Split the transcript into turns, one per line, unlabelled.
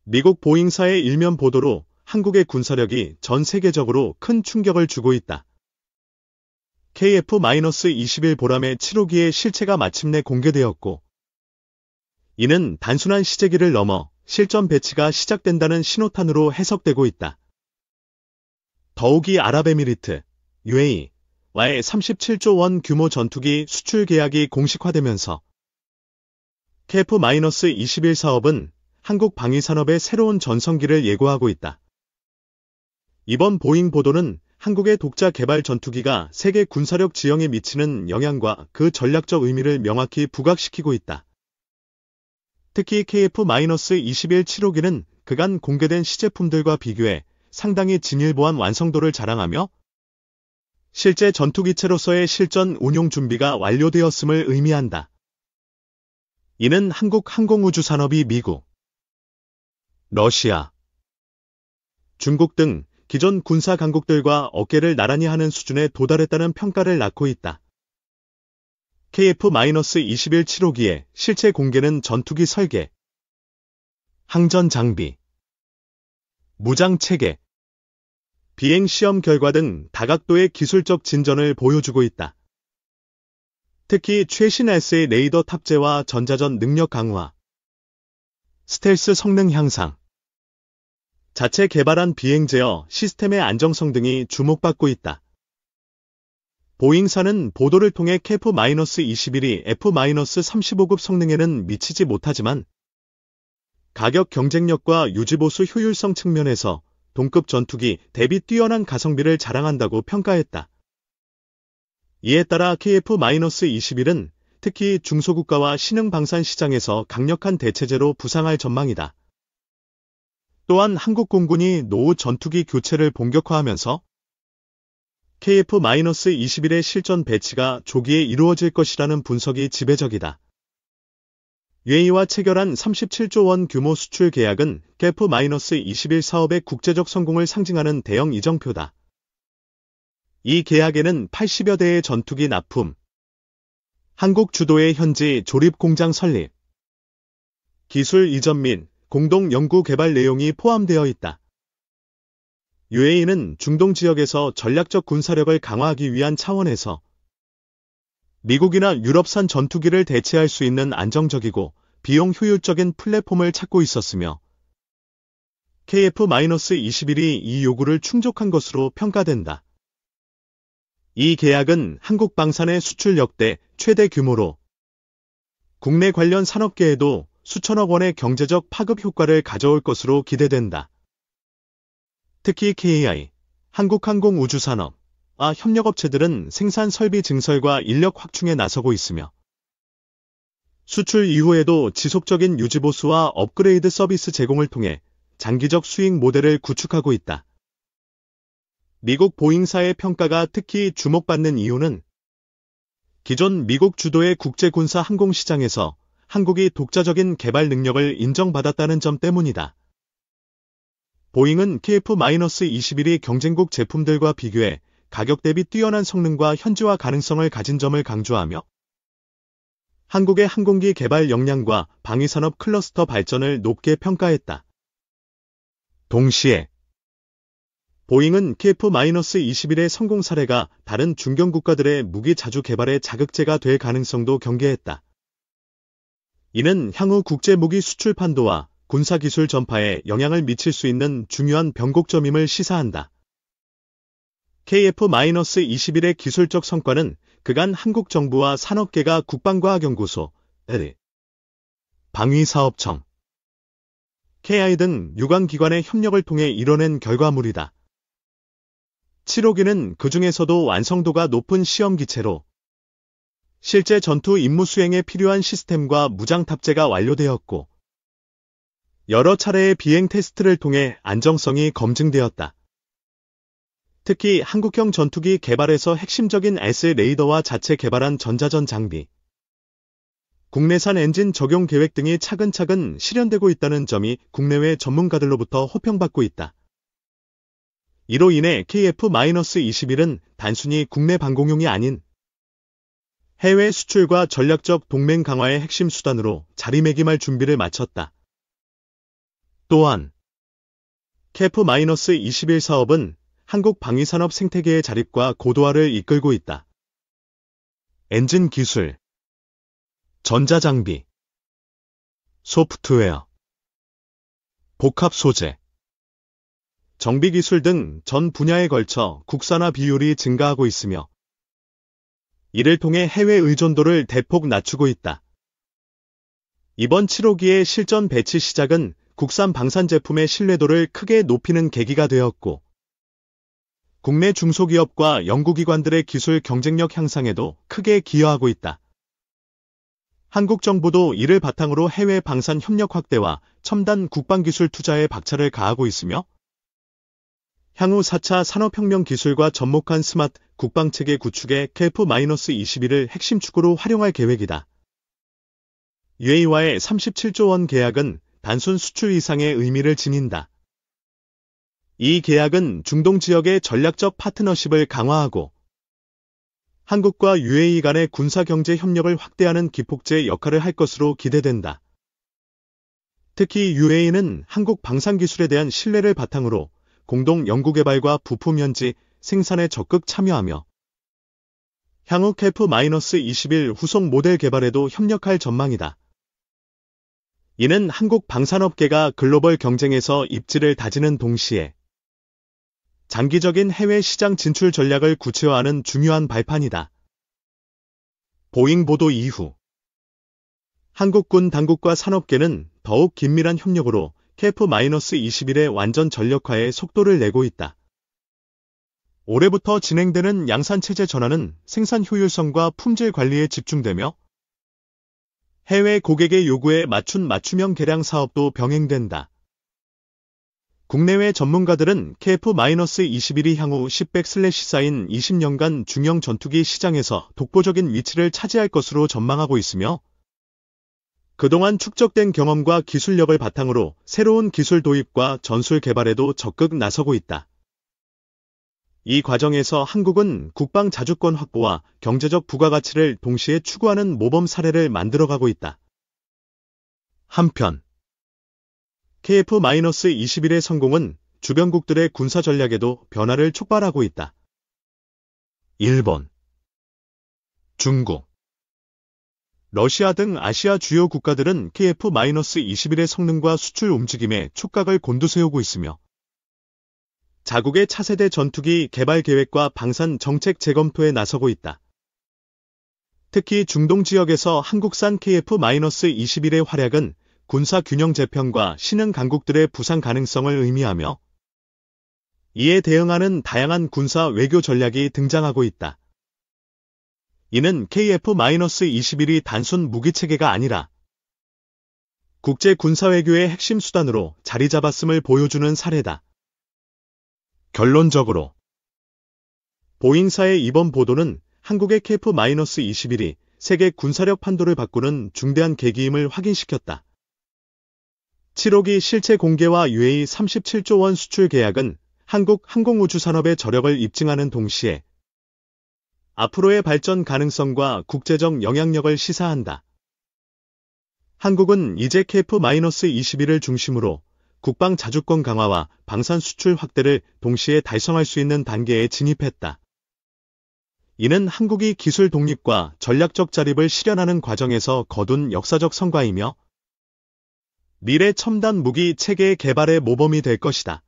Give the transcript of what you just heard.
미국 보잉사의 일면 보도로 한국의 군사력이 전 세계적으로 큰 충격을 주고 있다. KF-21 보람의 7호기의 실체가 마침내 공개되었고, 이는 단순한 시제기를 넘어 실전 배치가 시작된다는 신호탄으로 해석되고 있다. 더욱이 아랍에미리트, UAE와의 37조 원 규모 전투기 수출 계약이 공식화되면서 KF-21 사업은 한국 방위산업의 새로운 전성기를 예고하고 있다. 이번 보잉 보도는 한국의 독자 개발 전투기가 세계 군사력 지형에 미치는 영향과 그 전략적 의미를 명확히 부각시키고 있다. 특히 KF-21 7호기는 그간 공개된 시제품들과 비교해 상당히 진일보한 완성도를 자랑하며 실제 전투기체로서의 실전 운용 준비가 완료되었음을 의미한다. 이는 한국 항공우주산업이 미국, 러시아, 중국 등 기존 군사 강국들과 어깨를 나란히 하는 수준에 도달했다는 평가를 낳고 있다. KF-21 7호기의 실체 공개는 전투기 설계, 항전 장비, 무장 체계, 비행 시험 결과 등 다각도의 기술적 진전을 보여주고 있다. 특히 최신 SA 레이더 탑재와 전자전 능력 강화, 스텔스 성능 향상, 자체 개발한 비행 제어 시스템의 안정성 등이 주목받고 있다. 보잉사는 보도를 통해 KF-21이 F-35급 성능에는 미치지 못하지만 가격 경쟁력과 유지보수 효율성 측면에서 동급 전투기 대비 뛰어난 가성비를 자랑한다고 평가했다. 이에 따라 KF-21은 특히 중소국가와 신흥 방산 시장에서 강력한 대체제로 부상할 전망이다. 또한 한국 공군이 노후 전투기 교체를 본격화하면서 KF-21의 실전 배치가 조기에 이루어질 것이라는 분석이 지배적이다. UAE와 체결한 37조 원 규모 수출 계약은 KF-21 사업의 국제적 성공을 상징하는 대형 이정표다. 이 계약에는 80여 대의 전투기 납품, 한국 주도의 현지 조립 공장 설립, 기술 이전 및 공동 연구 개발 내용이 포함되어 있다. UAE는 중동 지역에서 전략적 군사력을 강화하기 위한 차원에서 미국이나 유럽산 전투기를 대체할 수 있는 안정적이고 비용 효율적인 플랫폼을 찾고 있었으며 KF-21이 이 요구를 충족한 것으로 평가된다. 이 계약은 한국 방산의 수출 역대 최대 규모로 국내 관련 산업계에도 수천억 원의 경제적 파급 효과를 가져올 것으로 기대된다. 특히 KAI, 한국항공우주산업과 협력업체들은 생산 설비 증설과 인력 확충에 나서고 있으며 수출 이후에도 지속적인 유지보수와 업그레이드 서비스 제공을 통해 장기적 수익 모델을 구축하고 있다. 미국 보잉사의 평가가 특히 주목받는 이유는 기존 미국 주도의 국제군사 항공시장에서 한국이 독자적인 개발 능력을 인정받았다는 점 때문이다. 보잉은 KF-21이 경쟁국 제품들과 비교해 가격 대비 뛰어난 성능과 현지화 가능성을 가진 점을 강조하며 한국의 항공기 개발 역량과 방위산업 클러스터 발전을 높게 평가했다. 동시에 보잉은 KF-21의 성공 사례가 다른 중견 국가들의 무기 자주 개발의 자극제가 될 가능성도 경계했다. 이는 향후 국제무기 수출 판도와 군사기술 전파에 영향을 미칠 수 있는 중요한 변곡점임을 시사한다. KF-21의 기술적 성과는 그간 한국 정부와 산업계가 국방과학연구소, 방위사업청, KI 등 유관기관의 협력을 통해 이뤄낸 결과물이다. 7호기는 그 중에서도 완성도가 높은 시험기체로 실제 전투 임무 수행에 필요한 시스템과 무장 탑재가 완료되었고 여러 차례의 비행 테스트를 통해 안정성이 검증되었다. 특히 한국형 전투기 개발에서 핵심적인 SA 레이더와 자체 개발한 전자전 장비, 국내산 엔진 적용 계획 등이 차근차근 실현되고 있다는 점이 국내외 전문가들로부터 호평받고 있다. 이로 인해 KF-21은 단순히 국내 방공용이 아닌 해외 수출과 전략적 동맹 강화의 핵심 수단으로 자리매김할 준비를 마쳤다. 또한 KF-21 사업은 한국 방위산업 생태계의 자립과 고도화를 이끌고 있다. 엔진 기술, 전자장비, 소프트웨어, 복합 소재, 정비 기술 등 전 분야에 걸쳐 국산화 비율이 증가하고 있으며 이를 통해 해외 의존도를 대폭 낮추고 있다. 이번 7호기의 실전 배치 시작은 국산 방산 제품의 신뢰도를 크게 높이는 계기가 되었고 국내 중소기업과 연구기관들의 기술 경쟁력 향상에도 크게 기여하고 있다. 한국 정부도 이를 바탕으로 해외 방산 협력 확대와 첨단 국방기술 투자에 박차를 가하고 있으며 향후 4차 산업혁명 기술과 접목한 스마트 국방체계 구축에 KF-21을 핵심 축으로 활용할 계획이다. UAE와의 37조 원 계약은 단순 수출 이상의 의미를 지닌다. 이 계약은 중동 지역의 전략적 파트너십을 강화하고 한국과 UAE 간의 군사경제 협력을 확대하는 기폭제 역할을 할 것으로 기대된다. 특히 UAE는 한국 방산기술에 대한 신뢰를 바탕으로 공동 연구개발과 부품 현지 생산에 적극 참여하며 향후 KF-21 후속 모델 개발에도 협력할 전망이다. 이는 한국 방산업계가 글로벌 경쟁에서 입지를 다지는 동시에 장기적인 해외 시장 진출 전략을 구체화하는 중요한 발판이다. 보잉 보도 이후 한국군 당국과 산업계는 더욱 긴밀한 협력으로 KF-21의 완전 전력화에 속도를 내고 있다. 올해부터 진행되는 양산체제 전환은 생산 효율성과 품질 관리에 집중되며 해외 고객의 요구에 맞춘 맞춤형 개량 사업도 병행된다. 국내외 전문가들은 KF-21이 향후 10백/4인 20년간 중형 전투기 시장에서 독보적인 위치를 차지할 것으로 전망하고 있으며 그동안 축적된 경험과 기술력을 바탕으로 새로운 기술 도입과 전술 개발에도 적극 나서고 있다. 이 과정에서 한국은 국방 자주권 확보와 경제적 부가가치를 동시에 추구하는 모범 사례를 만들어가고 있다. 한편 KF-21의 성공은 주변국들의 군사 전략에도 변화를 촉발하고 있다. 일본, 중국, 러시아 등 아시아 주요 국가들은 KF-21의 성능과 수출 움직임에 촉각을 곤두세우고 있으며 자국의 차세대 전투기 개발 계획과 방산 정책 재검토에 나서고 있다. 특히 중동 지역에서 한국산 KF-21의 활약은 군사 균형 재편과 신흥 강국들의 부상 가능성을 의미하며 이에 대응하는 다양한 군사 외교 전략이 등장하고 있다. 이는 KF-21이 단순 무기체계가 아니라 국제 군사외교의 핵심 수단으로 자리 잡았음을 보여주는 사례다. 결론적으로 보잉사의 이번 보도는 한국의 KF-21이 세계 군사력 판도를 바꾸는 중대한 계기임을 확인시켰다. 7호기 실체 공개와 UAE 37조 원 수출 계약은 한국 항공우주 산업의 저력을 입증하는 동시에 앞으로의 발전 가능성과 국제적 영향력을 시사한다. 한국은 이제 KF-21을 중심으로 국방 자주권 강화와 방산 수출 확대를 동시에 달성할 수 있는 단계에 진입했다. 이는 한국이 기술 독립과 전략적 자립을 실현하는 과정에서 거둔 역사적 성과이며 미래 첨단 무기 체계 개발의 모범이 될 것이다.